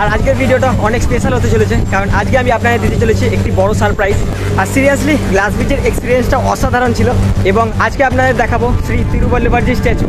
আর আজকের ভিডিওটা অনেক স্পেশাল হতে চলেছে, কারণ আজকে আমি আপনাদের দিতে চলেছি একটি বড় সারপ্রাইজ। আর সিরিয়াসলি গ্লাস ব্রিজের এক্সপিরিয়েন্সটা অসাধারণ ছিল, এবং আজকে আপনাদের দেখাবো শ্রী তিরুবল্লুবরজি স্ট্যাচু।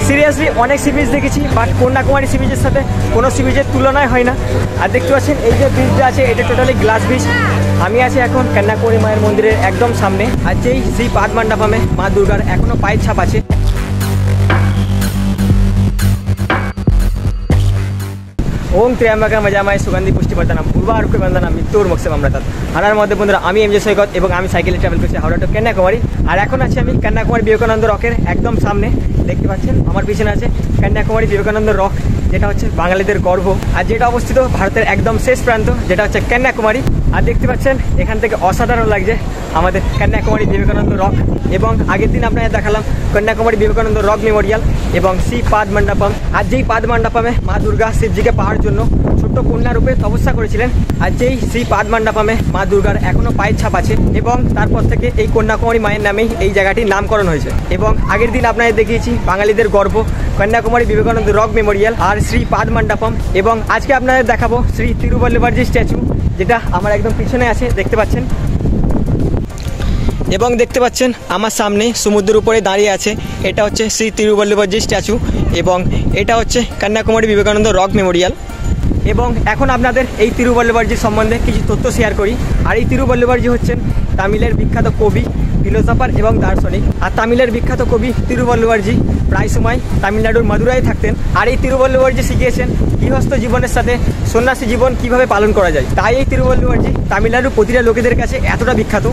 সিরিয়াসলি অনেক সি বিচ দেখেছি, বাট কন্যাকুমারী সি বিচের সাথে কোনো সি বিচের তুলনায় হয় না। আর দেখতে পাচ্ছেন এই যে ব্রিজটা আছে, এটা টোটালি গ্লাস ব্রিজ। আমি আছি এখন কন্যাকুমারী মায়ের মন্দিরের একদম সামনে, আর যেই শ্রী পাদ মণ্ডপমে মা দুর্গার এখনও পায়ের ছাপ আছে। ওম ত্র্যম্বকম যজামহে সুগন্ধি পুষ্টিবর্ধনম উর্বারুকমিব বন্ধনম মৃত্যুর্মুক্ষীয়মামৃতম অমৃতম। হারার মধ্যে বন্ধুরা, আমি এমজে সৈকত এবং আমি সাইকেলে ট্রাভেল করছি হাওড়া টু কন্যাকুমারী। আর এখন আছি আমি কন্যাকুমারী বিবেকানন্দ রকের একদম সামনে। দেখতে পাচ্ছেন আমার পিছনে আছে কন্যাকুমারী বিবেকানন্দ রক, যেটা হচ্ছে বাঙালিদের গর্ব, আর যেটা অবস্থিত ভারতের একদম শেষ প্রান্ত, যেটা হচ্ছে কন্যাকুমারী। আর দেখতে পাচ্ছেন এখান থেকে অসাধারণ লাগছে আমাদের কন্যাকুমারী বিবেকানন্দ রক। এবং আগের দিন আপনাদের দেখালাম কন্যাকুমারী বিবেকানন্দ রক মেমোরিয়াল এবং শ্রী পাদ মণ্ডপম। আর যেই পাদ মণ্ডপমে মা দুর্গা শিবজিকে পাওয়ার জন্য ছোট্ট কন্যা রূপে তপস্যা করেছিলেন, আর যেই শ্রী পাদ মণ্ডপমে মা দুর্গার এখনো পায়ের ছাপ আছে, এবং তারপর থেকে এই কন্যাকুমারী মায়ের নামেই এই জায়গাটির নামকরণ হয়েছে। এবং আগের দিন আপনাদের দেখিয়েছি বাঙালিদের গর্ব কন্যাকুমারী বিবেকানন্দ রক মেমোরিয়াল আর শ্রী পাদ মণ্ডপম। এবং আজকে আপনাদের দেখাবো শ্রী তিরুবল্লুবরজি স্ট্যাচু, যেটা আমার একদম পিছনে আছে, দেখতে পাচ্ছেন। এবং দেখতে পাচ্ছেন আমার সামনে সমুদ্রের উপরে দাঁড়িয়ে আছে, এটা হচ্ছে শ্রী তিরুবল্লুবরজি স্ট্যাচু, এবং এটা হচ্ছে কন্যাকুমারী বিবেকানন্দ রক মেমোরিয়াল। এবং এখন আপনাদের এই তিরুবল্লুবরজি সম্বন্ধে কিছু তথ্য শেয়ার করি। আর এই তিরুবল্লুবরজি হচ্ছেন তামিলের বিখ্যাত কবি, ফিলোসফার এবং দার্শনিক। আর তামিলের বিখ্যাত কবি তিরুবল্লুবরজি প্রায় সময় তামিলনাড়ুর মাদুরাই থাকতেন। আর এই তিরুবল্লুবরজি শিখিয়েছেন গৃহস্থ জীবনের সাথে সন্ন্যাসী জীবন কিভাবে পালন করা যায়। তাই এই তিরুবল্লুবরজি তামিলনাড়ুর প্রতিটা লোকেদের কাছে এতটা বিখ্যাত।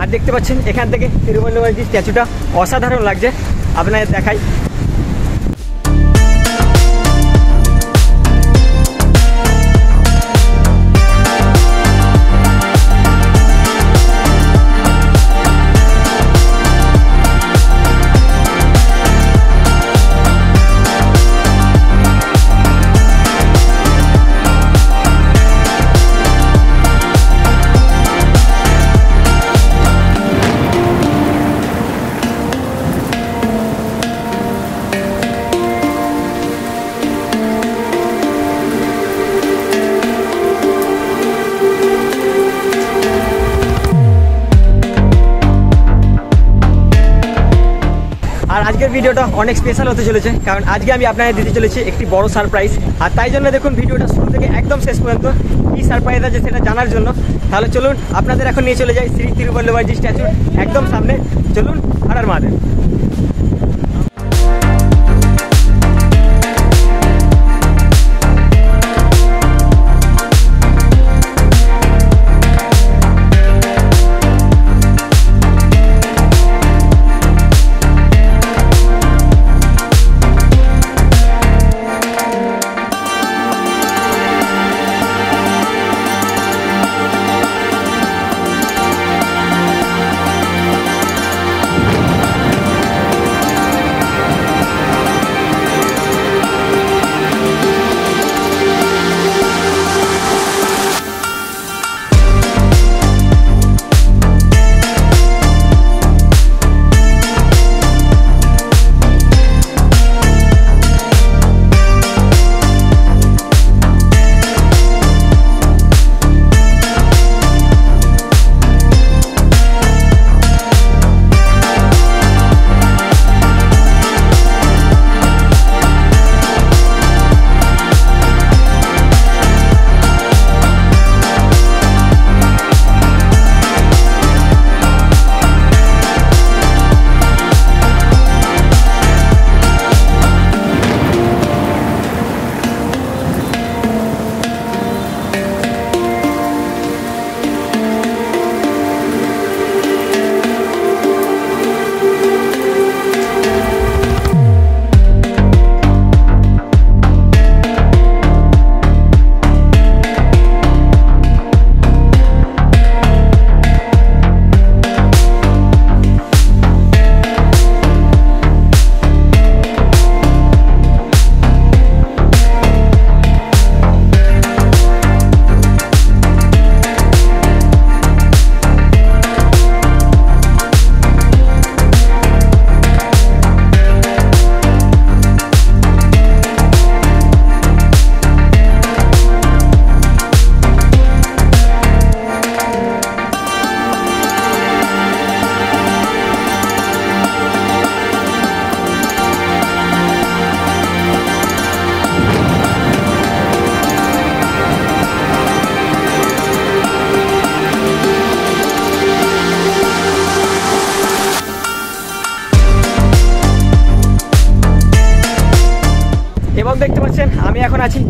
আর দেখতে পাচ্ছেন এখান থেকে তিরুবল্লুবরজি স্ট্যাচুটা অসাধারণ লাগছে, আপনাদের দেখাই। আর আজকের ভিডিওটা অনেক স্পেশাল হতে চলেছে, কারণ আজকে আমি আপনাদের দিতে চলেছি একটি বড় সারপ্রাইজ। আর তাই জন্য দেখুন ভিডিওটা শুরু থেকে একদম শেষ পর্যন্ত কী সারপ্রাইজ আছে সেটা জানার জন্য। তাহলে চলুন আপনাদের এখন নিয়ে চলে যাই শ্রী তিরুবল্লুবরজি স্ট্যাচুর একদম সামনে। চলুন, হর হর মহাদেব।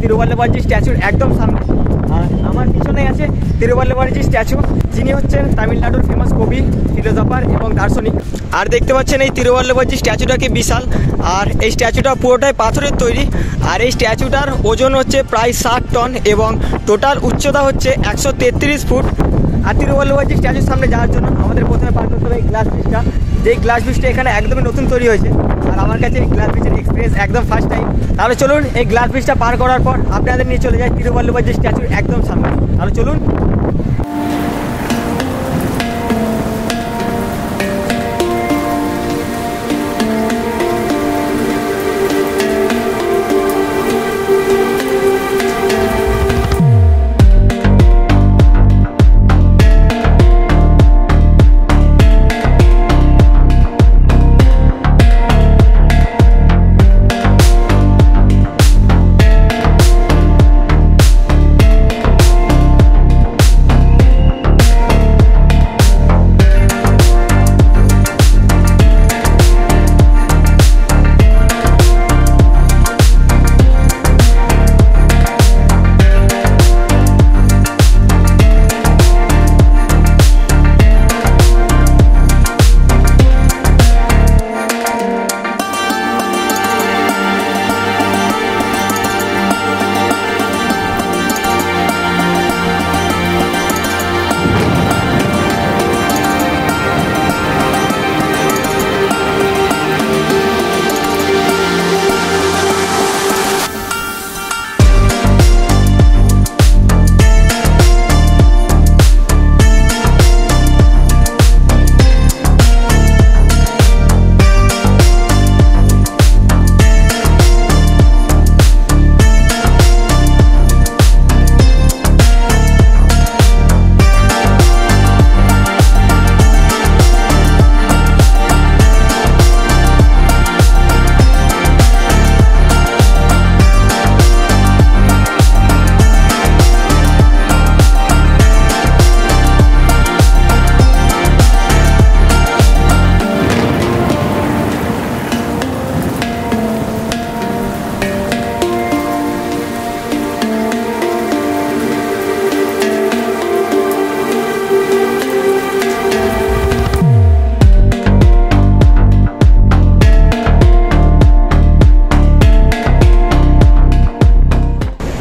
তিরুবল্লভরজি স্ট্যাচুর একদম সামনে। আর আমার পিছনে আছে তিরুবল্লভরজি স্ট্যাচু, যিনি হচ্ছেন তামিলনাড়ুর ফেমাস কবি, ফিলোজফার এবং দার্শনিক। আর দেখতে পাচ্ছেন এই তিরুবল্লভরজি স্ট্যাচুটা কি বিশাল, আর এই স্ট্যাচুটা পুরোটাই পাথরের তৈরি। আর এই স্ট্যাচুটার ওজন হচ্ছে প্রায় 60 টন এবং টোটাল উচ্চতা হচ্ছে 133 ফুট। আর তিরুবল্লভরজি স্ট্যাচুর সামনে যাওয়ার জন্য আমাদের প্রথমে পার করতে হবে এই গ্লাস ব্রিজটা, যেই গ্লাস ব্রিজটা এখানে একদমই নতুন তৈরি হয়েছে। আর আমার কাছে এই গ্লাস ব্রিজের এক্সপিরিয়েন্স একদম ফার্স্ট টাইম। তাহলে চলুন এই গ্লাস ব্রিজটা পার করার পর আপনাদের নিয়ে চলে যায় তিরুবল্লভরজি স্ট্যাচুর একদম সামনে। তাহলে চলুন।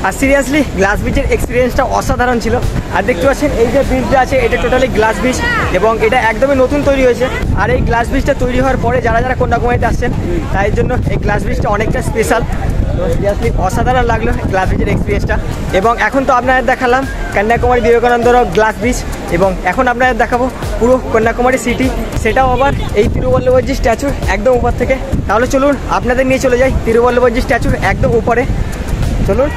আর সিরিয়াসলি গ্লাস ব্রিজের এক্সপিরিয়েন্সটা অসাধারণ ছিল। আর দেখতে পাচ্ছেন এই যে ব্রিজটা আছে এটা টোটালি গ্লাস ব্রিজ এবং এটা একদমই নতুন তৈরি হয়েছে। আর এই গ্লাস ব্রিজটা তৈরি হওয়ার পরে যারা যারা কন্যাকুমারীতে আসছেন তাই জন্য এই গ্লাস ব্রিজটা অনেকটা স্পেশাল। তো সিরিয়াসলি অসাধারণ লাগলো গ্লাস ব্রিজের এক্সপিরিয়েন্সটা। এবং এখন তো আপনাদের দেখালাম কন্যাকুমারী বিবেকানন্দ গ্লাস ব্রিজ, এবং এখন আপনাদের দেখাবো পুরো কন্যাকুমারী সিটি, সেটাও আবার এই তিরুবল্লভরজি স্ট্যাচুর একদম উপর থেকে। তাহলে চলুন আপনাদের নিয়ে চলে যাই তিরুবল্লভরজি স্ট্যাচুর একদম উপরে। চলুন।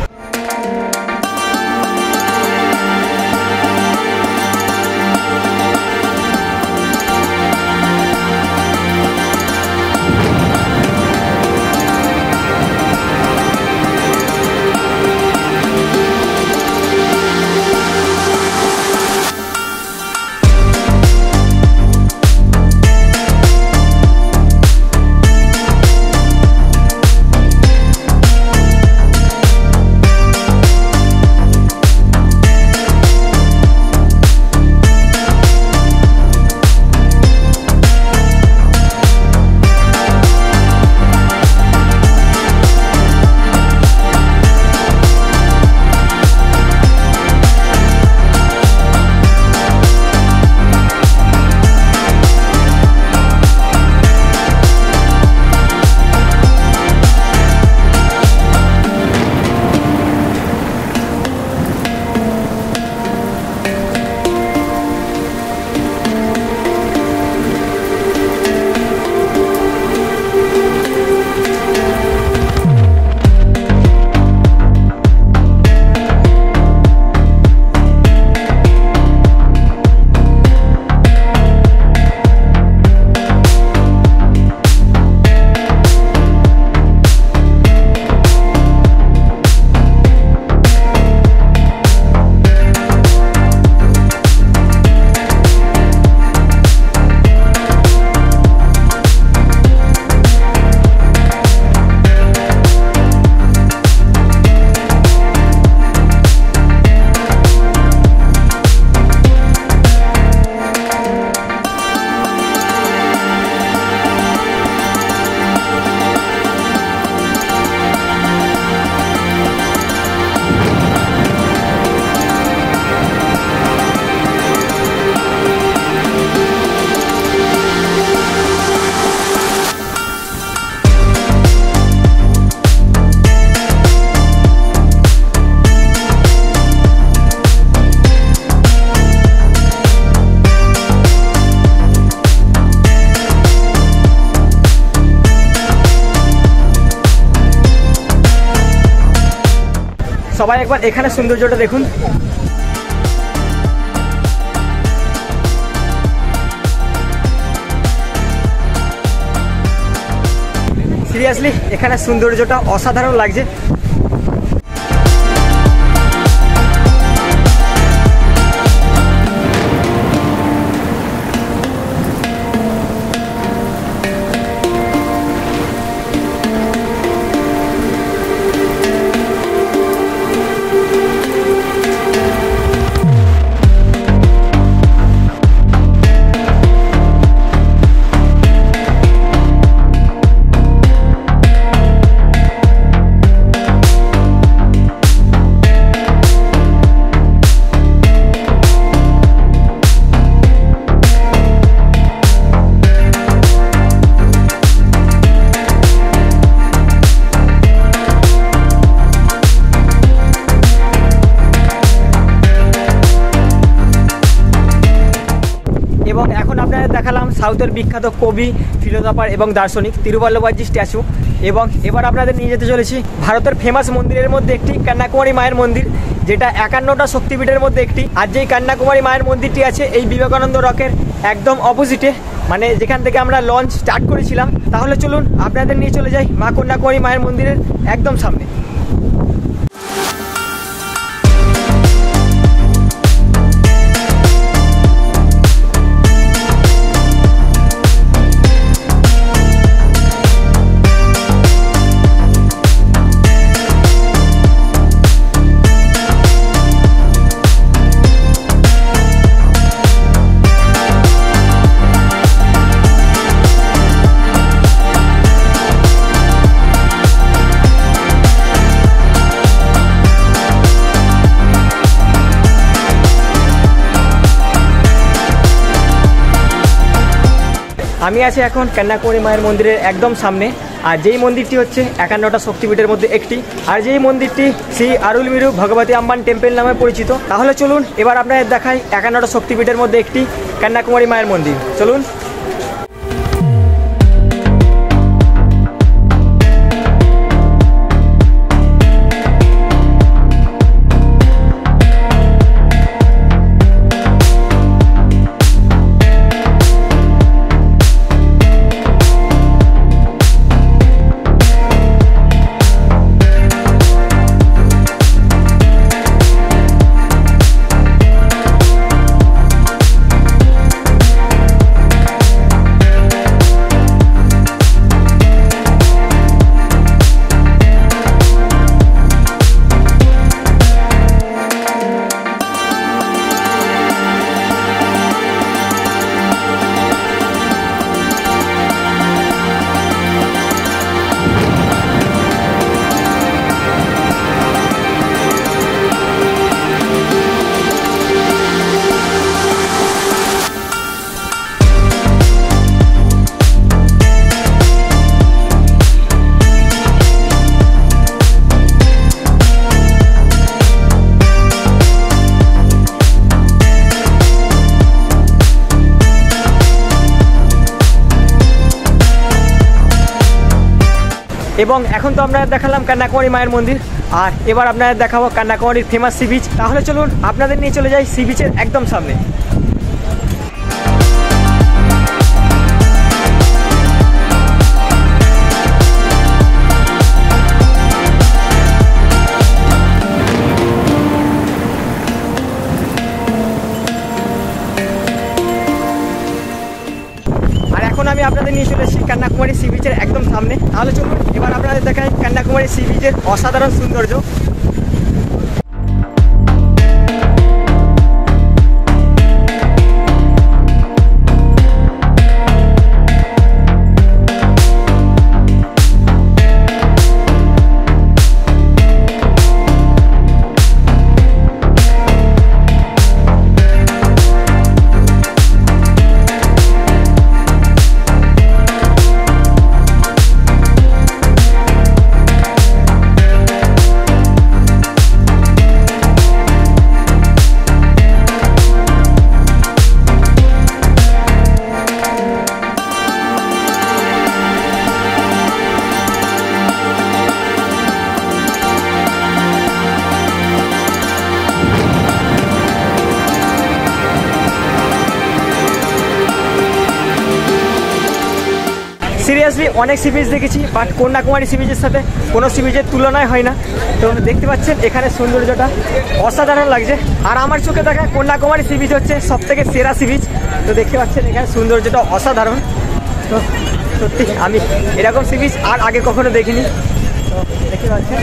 সবাই একবার এখানে সৌন্দর্যটা দেখুন। সিরিয়াসলি এখানে সৌন্দর্যটা অসাধারণ লাগছে। এবং এখন আপনাদের দেখালাম সাউথের বিখ্যাত কবি, ফিলোসফার এবং দার্শনিক তিরুবল্লভারজি স্ট্যাচু। এবং এবার আপনাদের নিয়ে যেতে চলেছি ভারতের ফেমাস মন্দিরের মধ্যে একটি কন্যাকুমারী মায়ের মন্দির, যেটা 51টা শক্তিপীঠের মধ্যে একটি। আর যেই কন্যাকুমারী মায়ের মন্দিরটি আছে এই বিবেকানন্দ রকের একদম অপোজিটে, মানে যেখান থেকে আমরা লঞ্চ স্টার্ট করেছিলাম। তাহলে চলুন আপনাদের নিয়ে চলে যাই মা কন্যাকুমারী মায়ের মন্দিরের একদম সামনে। আমি আছি এখন কন্যাকুমারী মায়ের মন্দিরের একদম সামনে। আর যেই মন্দিরটি হচ্ছে 51টা শক্তিপীঠের মধ্যে একটি, আর যেই মন্দিরটি শ্রী আরুলমিরু ভগবতী আম্বান টেম্পল নামে পরিচিত। তাহলে চলুন এবার আপনাদের দেখাই 51টা শক্তিপীঠের মধ্যে একটি কন্যাকুমারী মায়ের মন্দির। চলুন। এবং এখন তো আমরা দেখালাম কন্যাকুমারী মায়ের মন্দির, আর এবার আপনাদের দেখাবো কন্যাকুমারীর ফেমাস সি বিচ। তাহলে চলুন আপনাদের নিয়ে চলে যাই সি বিচের একদম সামনে। এখন আমি আপনাদের নিয়ে চলে এসেছি কন্যাকুমারী সি বিচের একদম সামনে। তাহলে চলুন এবার আপনাদের দেখাই কন্যাকুমারী সি বিচের অসাধারণ সৌন্দর্য। সিরিয়াসলি অনেক সি বিচ দেখেছি, বাট কন্যাকুমারী সি বিচের সাথে কোনো সি বিচের তুলনায় হয় না। তো দেখতে পাচ্ছেন এখানে সৌন্দর্যটা অসাধারণ লাগছে। আর আমার চোখে দেখা কন্যাকুমারী সি বিচ হচ্ছে সবথেকে সেরা সি বিচ। তো দেখতে পাচ্ছেন এখানে সৌন্দর্যটা অসাধারণ। তো সত্যি আমি এরকম সি বিচ আর আগে কখনো দেখিনি। তো দেখতে পাচ্ছেন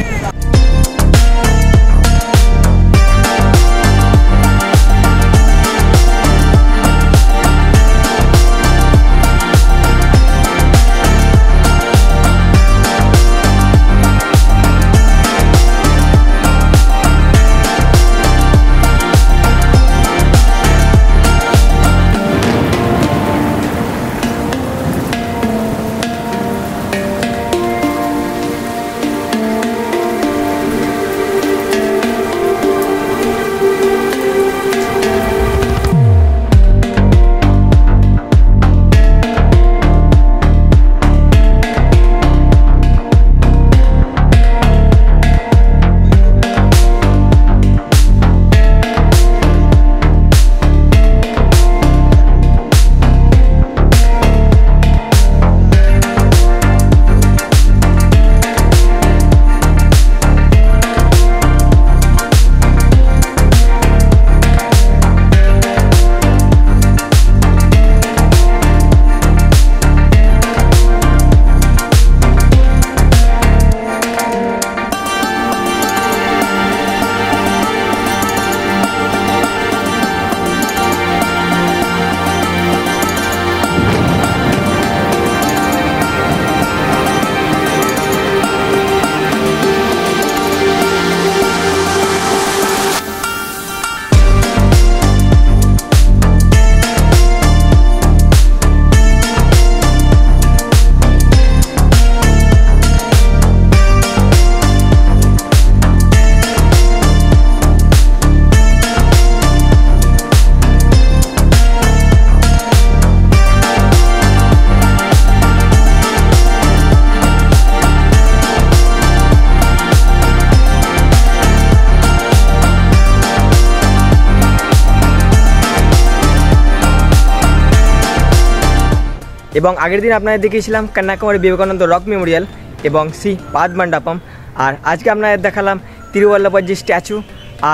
এবং আগের দিন আপনাদের দেখিয়েছিলাম কন্যাকুমারী বিবেকানন্দ রক মেমোরিয়াল এবং সি পাদমণ্ডপম। আর আজকে আপনাদের দেখালাম তিরুবল্লভজি স্ট্যাচু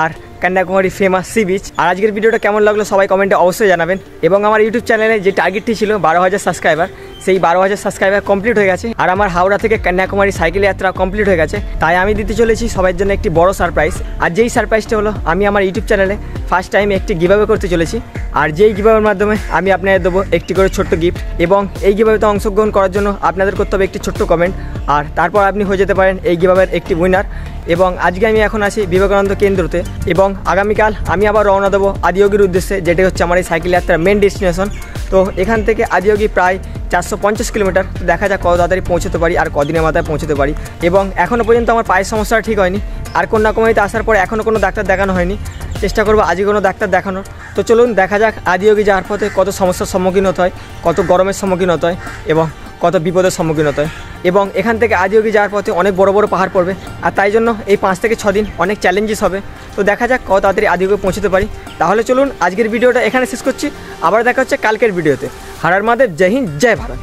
আর কন্যাকুমারী ফেমাস সি বিচ। আর আজকের ভিডিওটা কেমন লাগলো সবাই কমেন্টে অবশ্যই জানাবেন। এবং আমার ইউটিউব চ্যানেলে যে টার্গেটটি ছিল 12,000 সাবস্ক্রাইবার, সেই 12,000 সাবস্ক্রাইবার কমপ্লিট হয়ে গেছে। আর আমার হাওড়া থেকে কন্যাকুমারী সাইকেল যাত্রা কমপ্লিট হয়ে গেছে। তাই আমি দিতে চলেছি সবার জন্য একটি বড় সারপ্রাইজ। আর যেই সারপ্রাইজটা হলো, আমি আমার ইউটিউব চ্যানেলে ফার্স্ট টাইম একটি গিভঅ্যাওয়ে করতে চলেছি। আর যেই গিভঅ্যাওয়ের মাধ্যমে আমি আপনাদের দেবো একটি করে ছোট্ট গিফট। এবং এই গিভঅ্যাওয়েতে অংশগ্রহণ করার জন্য আপনাদের করতে হবে একটি ছোট্ট কমেন্ট, আর তারপর আপনি হয়ে যেতে পারেন এই গিভঅ্যাওয়ের একটি উইনার। এবং আজকে আমি এখন আছি বিবেকানন্দ কেন্দ্রতে, এবং আগামীকাল আমি আবার রওনা দেবো আদিয়োগীর উদ্দেশ্যে, যেটি হচ্ছে আমার এই সাইকেল যাত্রার মেন ডেস্টিনেশন। তো এখান থেকে আদিয়োগী প্রায় 450 কিলোমিটার। দেখা যাক কত তাড়াতাড়ি পৌঁছতে পারি আর কদিনের মাথায় পৌঁছতে পারি। এবং এখনও পর্যন্ত আমার পায়ের সমস্যাটা ঠিক হয়নি। আর কন্যাকুমারীতে আসার পর এখনও কোনো ডাক্তার দেখানো হয়নি, চেষ্টা করবো আজকে কোনো ডাক্তার দেখানোর। তো চলুন দেখা যাক আদিয়োগী যাওয়ার পথে কত সমস্যার সম্মুখীন হতে হয়, কত গরমের সম্মুখীন হতে হয় এবং কত বিপদের সম্মুখীন হতে হয়। এবং এখান থেকে আদিয়োগী যাওয়ার পথে অনেক বড় বড় পাহাড় পড়বে, আর তাই জন্য এই 5 থেকে 6 দিন অনেক চ্যালেঞ্জেস হবে। তো দেখা যাক কত তাড়াতাড়ি আদিয়োগী পৌঁছতে পারি। তাহলে চলুন আজকের ভিডিওটা এখানে শেষ করছি, আবার দেখা হচ্ছে কালকের ভিডিওতে। হর হর মহাদেব, জয় হিন্দ, জয় ভারত।